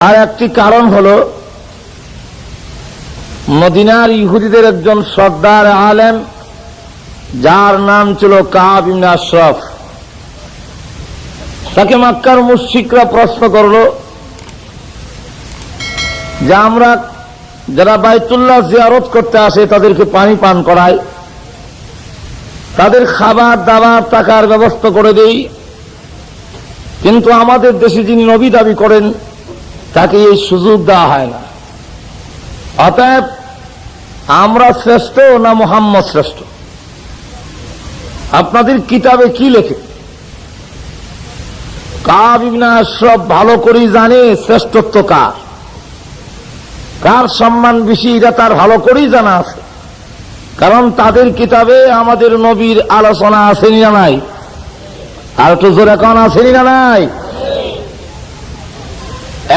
আর একটি কারণ হলো মদিনার ইহুদিদের একজন সর্দার আলেম যার নাম ছিল কাব ইবনে আশরাফ, তাকে মক্কার মুশরিকরা প্রশ্ন করলো যে আমরা যারা বাইতুল্লাহ জিয়ারত করতে আসে তাদেরকে পানি পান করাই, তাদের খাবার দাবার টাকার ব্যবস্থা করে দেই, কিন্তু আমাদের দেশে যিনি নবী দাবি করেন তাকে এই সুযোগ দেওয়া হয় না। অতএব আমরা শ্রেষ্ঠ না মুহাম্মদ শ্রেষ্ঠ? আপনাদের কিতাবে কি লেখে? কাব ইবনে আশরাফ ভালো করেই জানে শ্রেষ্ঠত্ব কার, কার সম্মান বেশি, এটা তার ভালো করেই জানা আছে। কারণ তাদের কিতাবে আমাদের নবীর আলোচনা আসেনি না নাই? আর একটু জোরে কোন আসেনি না নাই?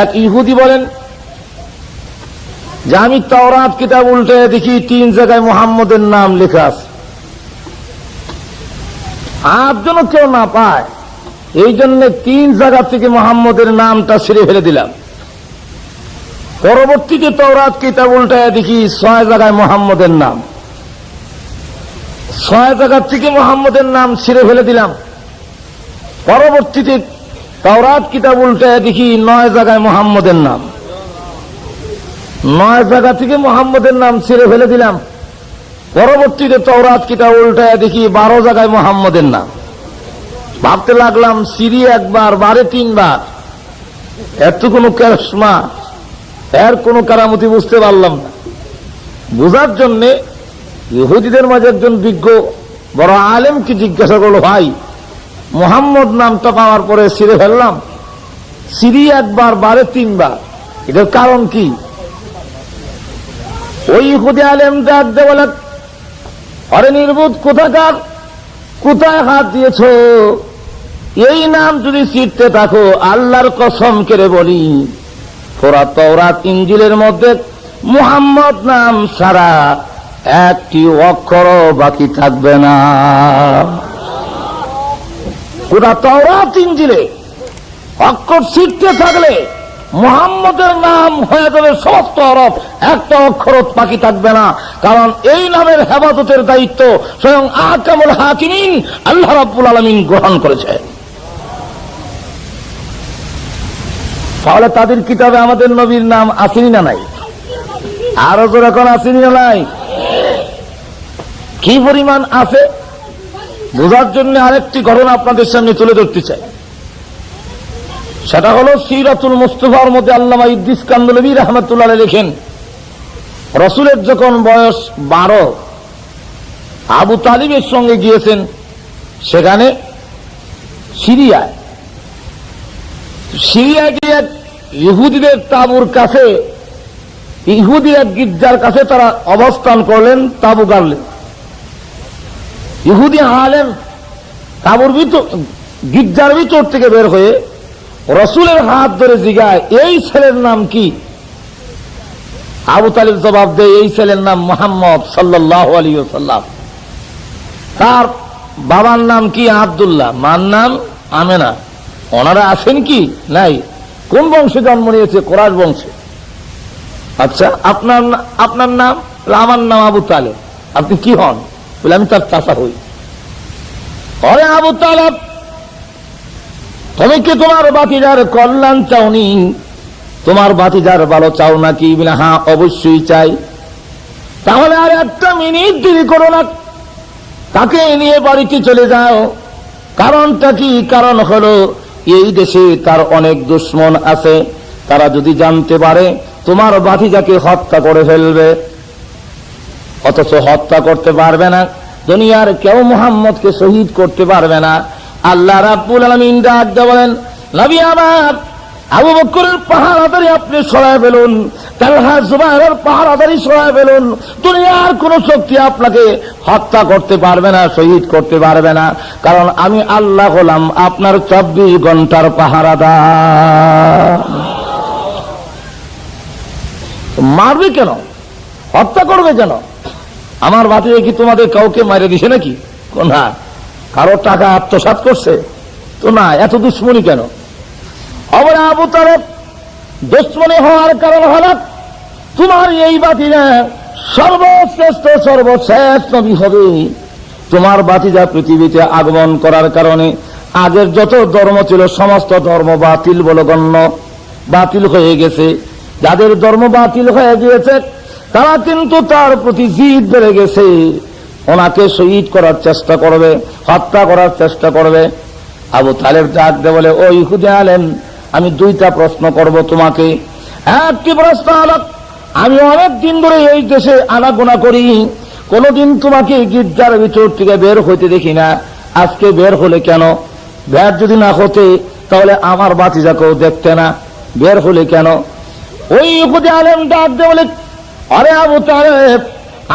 এক ইহুদি বলেন যে আমি তাওরাত কিতাব উল্টে দেখি 3 জায়গায় মুহাম্মদের নাম লেখা আছে, আর যেন কেউ না পায় এই জন্য 3 জায়গা থেকে মুহাম্মদের নামটা ছিঁড়ে ফেলে দিলাম। পরবর্তীতে তাওরাত কিতাব উল্টে দেখি 6 জায়গায় মুহাম্মদের নাম, 6 জায়গা থেকে মুহাম্মদের নাম ছিঁড়ে ফেলে দিলাম। পরবর্তীতে তাওরাত কিতাব উল্টে দেখি 9 জায়গায় মুহাম্মদের নাম, 9 জায়গা থেকে মুহাম্মদের নাম ছিঁড়ে ফেলে দিলাম। পরবর্তীতে তাওরাত কিতাব উল্টে দেখি 12 জায়গায় মুহাম্মদের নাম। ভাবতে লাগলাম সিরি একবার, বারে 3 বার, এর তো কোনো কারিশমা, এর কোনো কারামতি বুঝতে পারলাম না। বুঝার জন্যে ইহুদিদের মাঝে একজন বিজ্ঞ বড় আলেমকে জিজ্ঞাসা করলো, ভাই মুহাম্মদ নামটা পাওয়ার পরে ছিঁড়ে ফেললাম, সিরি একবার, বারে 3 বার, এটার কারণ কি? ওই ইহুদি আলেম ডাকতে বলে, আরে নির্বোধ কোথাকার, কোথায় হাত দিয়েছ? এই নাম যদি ছিঁড়তে থাকো আল্লাহর কসম করে বলি পুরা তাওরাত ইনজিলের মধ্যে মুহাম্মদ নাম ছাড়া একটি অক্ষরও বাকি থাকবে না। পুরা তাওরাত ইনজিলে অক্ষর ছিঁড়তে থাকলে মুহাম্মদের নাম হয়ে যাবে সমস্ত হরফ, একটা অক্ষর বাকি থাকবে না। কারণ এই নামের হেফাজতের দায়িত্ব স্বয়ং আহকামুল হাকিমিন আল্লাহ রাব্বুল আলামিন গ্রহণ করেছে। তাহলে তাদের কিতাবে আমাদের নবীর নাম আসেনি না নাই? আরো জোরে এখন আসেনি না নাই? কি পরিমাণ আছে বোঝার জন্য আরেকটি ঘটনা আপনাদের সামনে তুলে ধরতে চাই। সেটা হলো সিরাতুল মুস্তাফার মধ্যে আল্লামা ইদ্রিস কান্দলবী রাহমাতুল্লাহ আলাইহি লেখেন, রাসূলের যখন বয়স 12 আবু তালিবের সঙ্গে গিয়েছেন সেখানে সিরিয়ায় গিয়ে ইহুদিদের তাঁবুর কাছে, ইহুদি এক গির্জার কাছে তারা অবস্থান করলেন, তাঁবু গাড়লেন। ইহুদি আলেম তাঁবুর ভিতর, গির্জার ভিতর থেকে বের হয়ে রাসূলের হাত ধরে জিজ্ঞায়, এই ছেলের নাম কি? আবু তালিব জবাব দেয়, এই ছেলের নাম মুহাম্মদ সাল্লাল্লাহু আলাইহি ওয়াসাল্লাম। তার বাবার নাম কি? আব্দুল্লাহ, মার নাম আমেনা। ওনারা আছেন কি? নাই। কোন বংশে জন্ম নিয়েছে? কোরাইশ বংশে। আচ্ছা, আপনার নাম? আমার নাম আবু তালেব। আপনি কি হন? বলে আমি তার চাচা হই। আরে আবু তালেব, তুমি কি তোমার ভাতিজার কল্যাণ চাওনি? তোমার ভাতিজার ভালো চাও নাকি? বলে হ্যাঁ অবশ্যই চাই। তাহলে আর একটা মিনিট দেরি করো না, তাকে নিয়ে বাড়িতে চলে যাও। কারণটা কি? কারণ হলো এই দেশে তার অনেক দুশমন আছে, তারা যদি জানতে পারে তোমার ভাতিজাকে হত্যা করে ফেলবে। অথচ হত্যা করতে পারবে না, দুনিয়ার কেউ মুহাম্মদকে শহীদ করতে পারবে না। আল্লাহ রাব্বুল আলামিন ডাক দিয়ে বলেন, নবী আমার আবু বকরের পাহারাদারি আপনি সরায় ফেলুন, তালহা জুবাইরের পাহারাদারি সরায় ফেলুন। দুনিয়ার কোন শক্তি আপনাকে হত্যা করতে পারবে না, শহীদ করতে পারবে না। কারণ আমি আল্লাহ হলাম আপনার 24 ঘন্টার পাহারাদার। মারবে কেন? হত্যা করবে কেন? আমার ভাতিজা কি তোমাদের কাউকে মারে দিছে নাকি? না। কারো টাকা আত্মসাৎ করছে তো না? এত দুশ্মনী কেন? আবু তালেব দুশ্মনী হওয়ার কারণ হল তোমার এই বাতিজা সর্বশ্রেষ্ঠ সর্বশেষ নবী হবে। তোমার বাতিজা পৃথিবীতে আগমন করার কারণে আগের যত ধর্ম ছিল সমস্ত ধর্ম বাতিল বলে গণ্য, বাতিল হয়ে গেছে। যাদের ধর্ম বাতিল হয়ে গিয়েছে তারা কিন্তু তার প্রতি জিদ বেড়ে গেছে, ওনাকে শহীদ করার চেষ্টা করবে, হত্যা করার চেষ্টা করবে। আবু তালেব ডাক দিয়ে বলে, ও ইহুদি আলেম, আমি দুইটা প্রশ্ন করব তোমাকে। একটি প্রশ্ন হল, আমি অনেক দিন ধরে এই দেশে আনাগোনা করি, কোনদিন তোমাকে গির্জার ভিতর থেকে বের হইতে দেখি না, আজকে বের হলে কেন? বের যদি না হতে তাহলে আমার বাতিজাকেও দেখতে না, বের হলে কেন? ওই ইহুদি আলেম ডাক দিয়ে বলে, আরে আবু তালেব,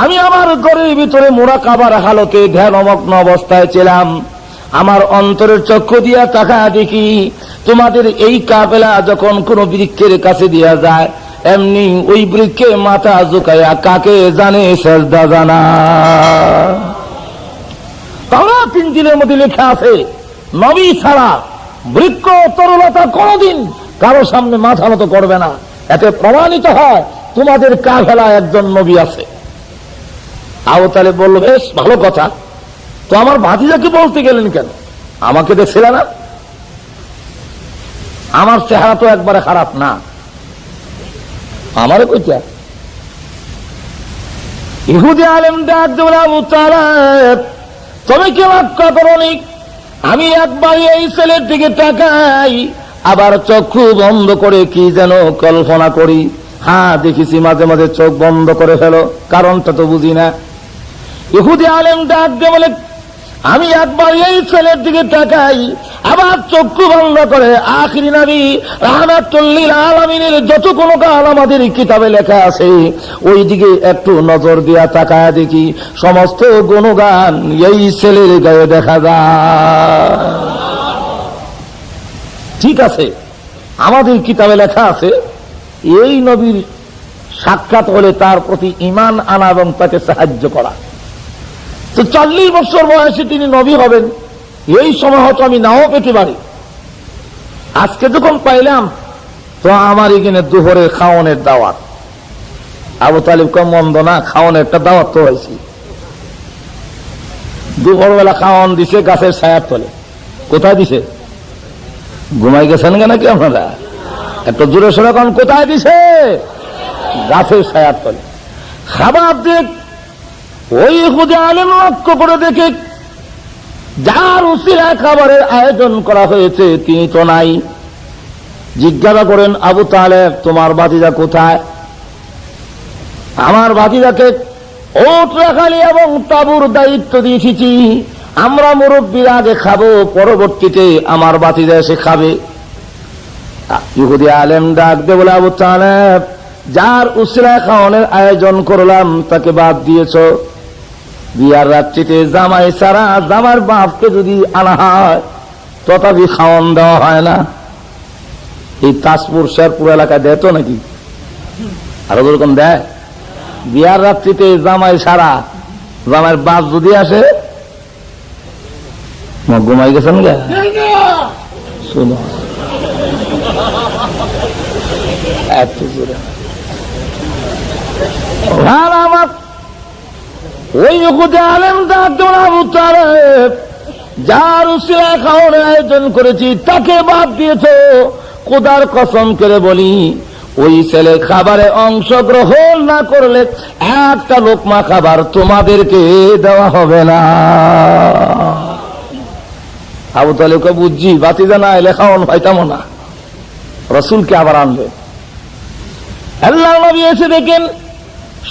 আমি আমার ঘরের ভিতরে মুরাকাবার হালতে ধ্যানমগ্ন অবস্থায় ছিলাম, আমার অন্তরের চক্ষু দিয়া তাকায়া দেখি তোমাদের এই কাফেলা যখন কোন বৃক্ষের কাছে দিয়া যায় এমনি ওই বৃক্ষে মাথা ঝুঁকাইয়া কাকে জানে সেজদা জানা। তাওরাত ইনজিলের মধ্যে লেখা আছে নবী ছাড়া বৃক্ষ তরুলতা কোনদিন কারো সামনে মাথা নত করবে না। এতে প্রমাণিত হয় তোমাদের কাফেলা একজন নবী আছে। আবু তালেব বলল, বেশ ভালো কথা, তো আমার ভাতিজাকে বলতে গেলেন কেন? আমাকে দেখছিল না? আমার চেহারা তো একবারে খারাপ না, আমারে কইতা। ইহুদি আলেম ডাক দিয়ে, আবু তালেব, তুমি কি লক্ষ্য করনি আমি একবার এই ছেলের দিকে তাকাই আবার চক্ষু বন্ধ করে কি যেন কল্পনা করি? হ্যাঁ দেখেছি, মাঝে মাঝে চোখ বন্ধ করে ফেলো, কারণটা তো বুঝি না। ইহুদি আলেম ডাক দিয়ে বলে, আমি একবার এই ছেলের দিকে তাকাই আবার চক্ষু বন্ধ করে আখিরি নবী রাহমাতুল লিল আলামিনের যত কোন কাল আমাদের কিতাবে লেখা আছে ওই দিকে একটু নজর দিয়া তাকায়া দেখি সমস্ত গুণগান এই ছেলের গায়ে দেখা যায়। ঠিক আছে, আমাদের কিতাবে লেখা আছে এই নবীর সাক্ষাৎ হলে তার প্রতি ঈমান আনা এবং তাকে সাহায্য করা। তো 40 বছর বয়সে তিনি নবী হবেন, এই সময় হয়তো আমি নাও পেতে পারি। আজকে যখন পাইলাম তো আমার এখানে দুপুরের খাওয়ানোর দাওয়াত। আবু তালিব কম মন্দ না, খাওয়ানোর একটা দাওয়াত তো হয়েছি। দুপুরবেলা খাওয়ান দিছে গাছের ছায়ার তলে। কোথায় দিছে? ঘুমাই গেছেন কেন কি আপনারা? একটু জোরে সোরে কোন কোথায় দিছে? গাছের ছায়ার তলে। খাবার দেখ ওই ইহুদি আলেম লক্ষ্য করে দেখে যার উসিলায় খাবারের আয়োজন করা হয়েছে তিনি তো নাই। জিজ্ঞাসা করেন, আবু তালেব, তোমার ভাতিজা কোথায়? আমার ভাতিজাকে ওট রাখালি এবং তাবুর দায়িত্ব দিয়েছি, আমরা মুরব্বীর আগে খাবো, পরবর্তীতে আমার ভাতিজা এসে খাবে। ইহুদি আলেম ডাক দে বলে, আবু তালেব, যার উসিলায় খাওয়ানোর আয়োজন করলাম তাকে বাদ দিয়েছ। বিয়ার রাত্রিতে জামাই সারা জামার বাপকে যদি আনা হয় তথাপি খাওয়ান দেওয়া হয় না। এই তাজপুর শেরপুর এলাকায় দেয় তো নাকি? আরো যেরকম দেয়। বিয়ার রাত্রিতে জামাই সারা জামাইয়ের বাপ যদি আসে, ঘুমাই গেছেন গে শুনো এত জোরে আমার ওই ইহুদি আলেম আবু তালেব, যার উসিলায় খাওয়ানোর আয়োজন করেছি তাকে বাদ দিয়েছ। খোদার কসম করে বলি, ওই ছেলে খাবারে অংশগ্রহণ না করলে একটা লোকমা খাবার তোমাদেরকে দেওয়া হবে না। আবু তালেবকে বুঝছি, বাতিজা না এলে খাওয়ান পাইতাম না, রসুলকে আবার আনবে। আল্লাহ নবী এসে দেখেন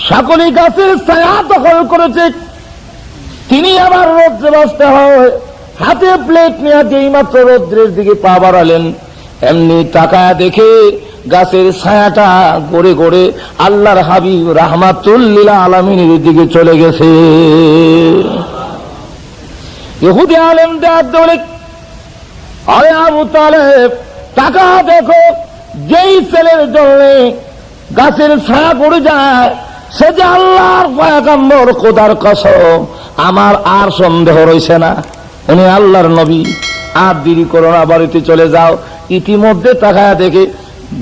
সকলেই গাছের ছায়া দখল করেছে, তিনি আবার রৌদ্রে বসতে হয়, হাতে প্লেট নিয়ে যেই মাত্র রৌদ্রের দিকে পা বাড়ালেন এমনি তাকায়া দেখে গাছের ছায়াটা গড়ে গড়ে আল্লাহর হাবিব রাহমাতুল লিল আলামিনের দিকে চলে গেছে। ইহুদি আলেম ডাক বলে, আরে আবু তালেব, টাকা দেখো, যেই ছেলের জন্য গাছের ছায়া পড়ে যায় সে যে আল্লাহর পয়গম্বর, খোদার কসম আমার আর সন্দেহ রয়েছে না উনি আল্লাহর নবী। আর দেরি করো না, বাড়িতে চলে যাও। ইতিমধ্যে তাকায়া দেখে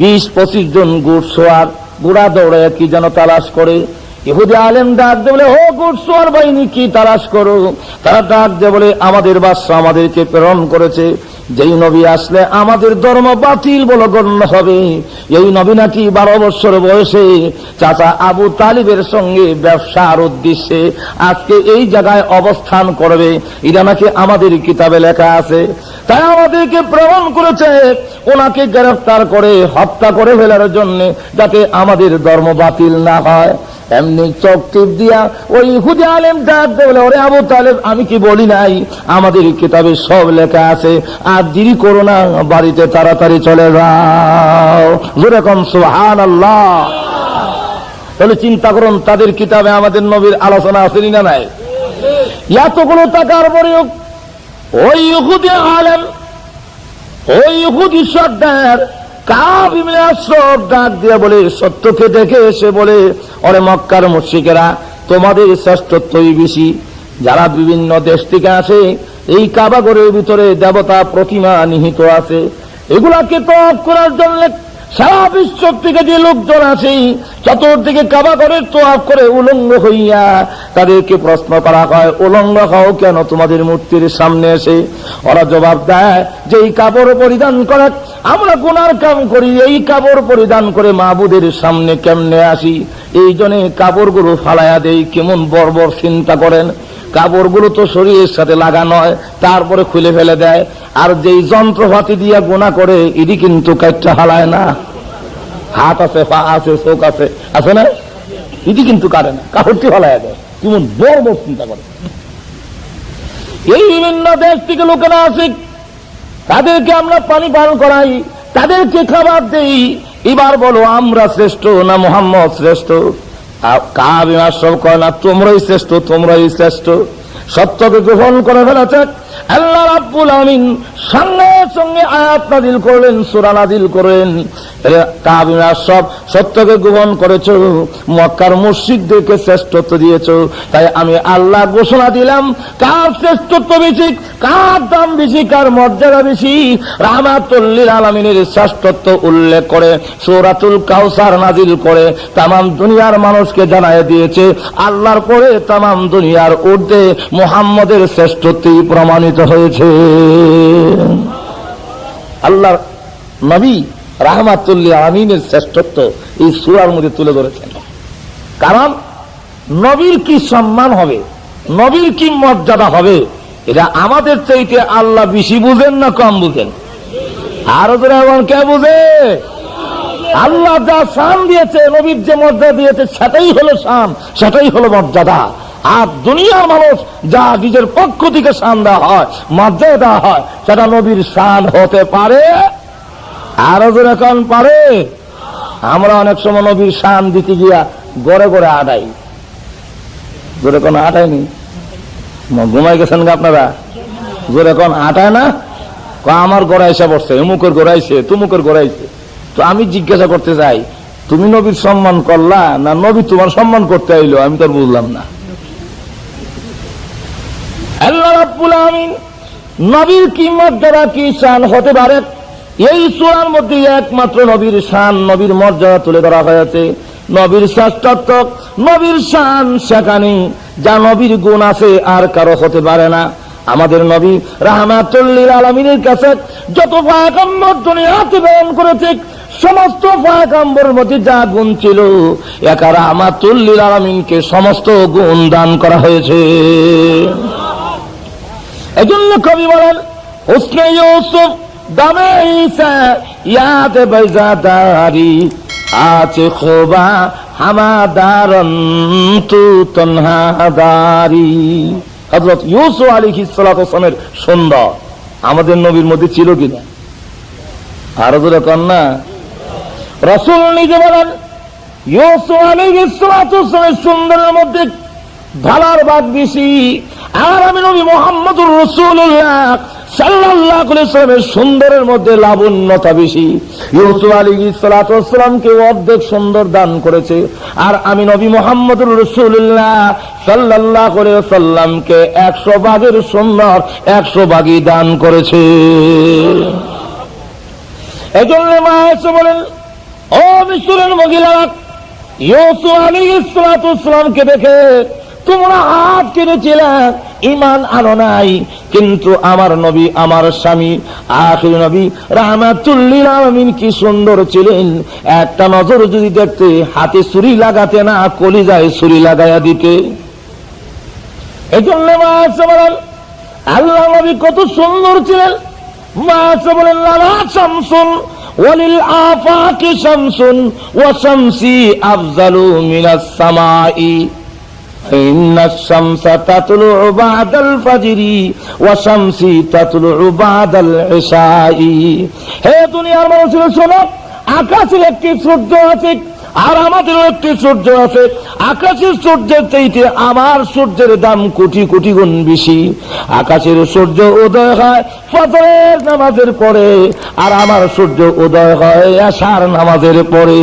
20-25 জন ঘোড়সওয়ার ঘোড়া দৌড়ে কি যেন তালাশ করে। ইহুদি আলেম ডাক দিয়ে বলে, ও ঘোড়সওয়ার বাহিনী কি তালাশ করো? তারা ডাক দিয়ে বলে, আমাদের বাদশা আমাদেরকে প্রেরণ করেছে, যেই নবী আসলে আমাদের ধর্ম বাতিল বলে গণ্য হবে। এই নবী নাকি 12 বছর বয়সে চাচা আবু তালিবের সঙ্গে ব্যবসার উদ্দেশ্যে আজকে এই জায়গায় অবস্থান করবে, এটা নাকি আমাদের কিতাবে লেখা আছে। তাই আমাদেরকে প্রেরণ করেছে ওনাকে গ্রেফতার করে হত্যা করে ফেলার জন্য, যাতে আমাদের ধর্ম বাতিল না হয়। এমনি চোখ টিপ দিয়া ওই ইহুদি আলেম ডাক বলে, ওরে আবু তালেব, আমি কি বলি নাই আমাদের কিতাবে সব লেখা আছে, আর দেরি করো না, বাড়িতে তাড়াতাড়ি চলে যাও। যেরকম সুবহানাল্লাহ। তাহলে চিন্তা করুন, তাদের কিতাবে আমাদের নবীর আলোচনা আসেনি না নাই? এতগুলো টাকার পরেও ওই ইহুদি আলেম, ওই ইহুদি সর্দার কাব ইবনে আশরাফ ডাক দিয়ে বলে, সত্যকে দেখে এসে বলে, ওরে মক্কার মুশরিকেরা, তোমাদের শ্রেষ্ঠত্বই বেশি। যারা বিভিন্ন দেশ থেকে আসে, এই কাবা ঘরের ভিতরে দেবতা প্রতিমা নিহিত আছে, এগুলাকে তওয়াফ করার জন্য সারা বিশ্ব থেকে যে লোকজন আসে, চতুর্দিকে কাবা ঘরের তওয়াফ করে উলঙ্গ হইয়া তাদেরকে প্রশ্ন করা হয়, উলঙ্গ হও কেন তোমাদের মূর্তির সামনে এসে? ওরা জবাব দেয় যে এই কাপড় পরিধান করে আমরা গুনার কাম করি, এই কাপড় পরিধান করে মাবুদের সামনে কেমনে আসি, এই জন্য কাপড়গুলো ফালাইয়া দেই। কেমন বর্বর চিন্তা করেন! কাপড়গুলো তো শরীরের সাথে লাগানো হয়, তারপরে খুলে ফেলে দেয়। আর যেই যন্ত্রপাতি দিয়া গুনাহ করে, এটি কিন্তু কাটটা হালায় না। হাত আছে, পা আছে, চোখ আছে, আছে না? এটি কিন্তু কাটে না, কাপড়টি ফালাইয়া দেয়। কেমন বর্বর চিন্তা করে! এই বিভিন্ন দেশ থেকে লোকেরা আসে, তাদেরকে আমরা পানি পান করাই, তাদেরকে খাবার দেই। এবার বলো, আমরা শ্রেষ্ঠ না মুহাম্মদ শ্রেষ্ঠ? কাব ইবনে আশরাফ কয় না, তোমরাই শ্রেষ্ঠ, তোমরাই শ্রেষ্ঠ। সত্যকে গ্রহণ করে ফেলেছে। আল্লাহ রাব্বুল আমিন সঙ্গে সঙ্গে আয়াত নাযিল করলেন, সূরা নাযিল করেন, কাব ইবনে আশরাফ সত্যকে গ্রহণ করেছো, মক্কার মুশরিকদেরকে শ্রেষ্ঠত্ব দিয়েছো, তাই আমি আল্লাহ ঘোষণা দিলাম, কার শ্রেষ্ঠত্ব বেশি, কার দাম বেশি, কার মর্যাদা বেশি, রাহমাতুল লিল আলামিনের শ্রেষ্ঠত্ব উল্লেখ করে সূরাতুল কাউসার নাযিল করে তামাম দুনিয়ার মানুষকে জানায় দিয়েছে, আল্লাহর পরে তামাম দুনিয়ার ঊর্ধ্বে মুহাম্মদের শ্রেষ্ঠত্বই প্রমাণিত হয়েছে। আল্লাহর নবী রাহমাতুল লিল আলামিনের শ্রেষ্ঠত্ব এই সূরার মধ্যে তুলে ধরেছেন। কারণ নবীর কি সম্মান হবে, নবীর কি মর্যাদা হবে, এটা আমাদের চাইতে আল্লাহ বেশি বুঝেন না কম বুঝেন? আরো ধরে এখন কে বুঝে? আল্লাহ যা শান দিয়েছে, নবীর যে মর্যাদা দিয়েছে, সেটাই হলো শান, সেটাই হলো মর্যাদা। আর দুনিয়ার মানুষ যা নিজের পক্ষ থেকে শান দেওয়া হয়, মর্যাদা দেওয়া হয়, সেটা নবীর শান হতে পারে? আরো ধরে কোন পারে? আমরা অনেক সময় নবীর শান দিতে গিয়া গড়ে গড়ে আটাই, জোরে কোন আটায়নি? ঘুমাই গেছেন গা আপনারা? জোরে কোন আটায় না? আমার গড়াইসা বসছে, অমুকের গড়াইছে, তুমুকের গড়াইছে। তো আমি জিজ্ঞাসা করতে চাই, তুমি নবীর সম্মান করলা না নবী তোমার সম্মান করতে আইলো? আমি তো বুঝলাম না। আল্লাহ রাব্বুল আমিন নবীর কি মর্যাদা, কি শান হতে পারে, এই সূরার মধ্যে একমাত্র নবীর শান, নবীর মর্যাদা তুলে ধরা হয়েছে। নবীর শ্রেষ্ঠত্ব, নবীর শান সেখানে যা নবীর গুণ আছে আর কারো হতে পারে না। আমাদের নবী রাহমাতুল লিল আলামিনের কাছে যত পয়গম্বর দুনিয়াতে প্রেরণ করেছে, সমস্ত পয়গম্বরের মধ্যে যা গুণ ছিল, একা রাহমাতুল লিল আলামিনকে সমস্ত গুণ দান করা হয়েছে। এজন্য কবি বলেন, হুসনে ইউসুফ দামে ঈসা ইয়াদ বাইজাদারি আছে খোবা হামাদারন তু তনহাদারি। হযরত ইউসুফ আলাইহিস সালাতু ওয়াস সালামের সুন্দর আমাদের নবীর মধ্যে ছিল কিনা? আরো জোরে কন না। রাসূল নিজে বলেন, ইউসুফ আলাইহিস সালাতু ওয়াস সালামের সুন্দরের মধ্যে ভালার ভাগ বেশি, আর আমি নবী মুহাম্মদুর রাসূলুল্লাহ সাল্লাল্লাহু আলাইহি ওয়াসাল্লামের সুন্দরের মধ্যে লাবণ্যতা বেশি। ইউসুফ আলাইহিস সালাতু ওয়াস সালামকে অর্ধেক সুন্দর দান করেছে, আর আমি নবী মুহাম্মদুর রাসূলুল্লাহ সাল্লাল্লাহু আলাইহি ওয়াসাল্লামকে 100 ভাগের সুন্দর 100 ভাগই দান করেছে। এজন্য মা এসে বলেন, ও মিশরের মহিলা, ইউসুফ আলাইহিস সালামকে দেখে তোমরা হাত কেটেছিলে, ঈমান আনো নাই, কিন্তু আমার নবী, আমার স্বামী, আখির নবী রাহমাতুল লিল আলামিন কি সুন্দর ছিলেন। একটা নজর যদি দেখতে, হাতে ছুরি লাগাতে না, কলিজায় ছুরি লাগাইয়া দিতে। এজন্য মা আয়েশা বলেন আল্লাহ নবী কত সুন্দর ছিলেন। মা আয়েশা বলেন লালা শামসুন ওয়ালিল আফাকি শামসুন ওয়া শামসি আফজালু মিনাস সামাই ইন্নাশ শামসা তাতলুউ বা'দাল ফাজরি ওয়া শামসি তাতলুউ বা'দাল ইশাই। হে দুনিয়ার মানুষেরা শোনো, আকাশের একটি সূর্য আছে আর আমাদের একটি সূর্য আছে। আকাশের সূর্যের চাইতে আমার সূর্যের দাম কোটি কোটি গুণ বেশি। আকাশের সূর্য উদয় হয় ফজরের নামাজের পরে, আর আমার সূর্য উদয় হয় এশার নামাজের পরে।